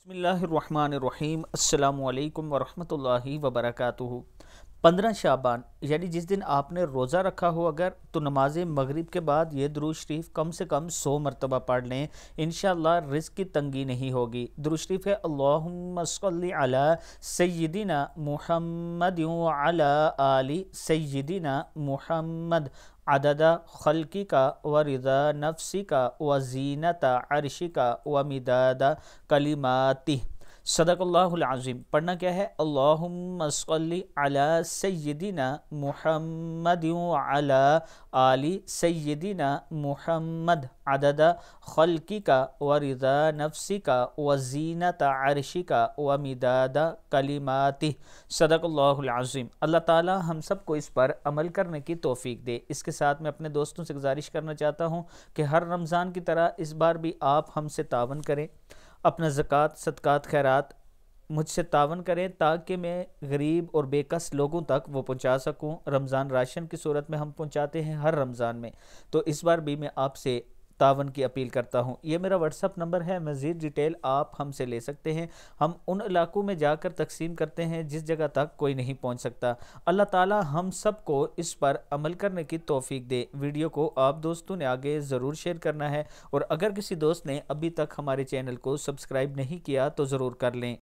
بسم اللہ الرحمن الرحیم۔ السلام علیکم ورحمۃ اللہ وبرکاتہ۔ 15 شعبان یعنی جس دن آپ نے روزہ رکھا ہو اگر تو نماز مغرب کے بعد یہ درود شریف کم سے کم 100 مرتبہ پڑھ لیں، انشاءاللہ رزق کی تنگی نہیں ہوگی۔ درود شریف ہے اللہم صلی علی سیدنا محمد وعلی آل سیدنا محمد عدد خلقی کا و رضا نفسی کا و زینت عرشی کا و مداد کلماتی۔ صدق اللہ العظیم۔ پڑھنا کیا ہے؟ اللہم صلی علی سیدنا محمد وعلی آل سیدنا محمد عدد خلقی کا و رضا نفسی کا و زینت عرشی کا و مداد کلماتی۔ صدق اللہ العظیم۔ اللہ تعالی ہم سب کو اس پر عمل کرنے کی توفیق دے۔ اس کے ساتھ میں اپنے دوستوں سے گزارش کرنا چاہتا ہوں کہ ہر رمضان کی طرح اس بار بھی آپ ہم سے تعاون کریں، اپنا زکوٰۃ صدقات خیرات مجھ سے تعاون کریں تاکہ میں غریب اور بے کس لوگوں تک وہ پہنچا سکوں۔ رمضان راشن کی صورت میں ہم پہنچاتے ہیں ہر رمضان میں، تو اس بار بھی میں آپ سے تعاون کی اپیل کرتا ہوں۔ یہ میرا واٹس اپ نمبر ہے، مزید ڈیٹیل آپ ہم سے لے سکتے ہیں۔ ہم ان علاقوں میں جا کر تقسیم کرتے ہیں جس جگہ تک کوئی نہیں پہنچ سکتا۔ اللہ تعالی ہم سب کو اس پر عمل کرنے کی توفیق دے۔ ویڈیو کو آپ دوستوں نے آگے ضرور شیئر کرنا ہے، اور اگر کسی دوست نے ابھی تک ہمارے چینل کو سبسکرائب نہیں کیا تو ضرور کر لیں۔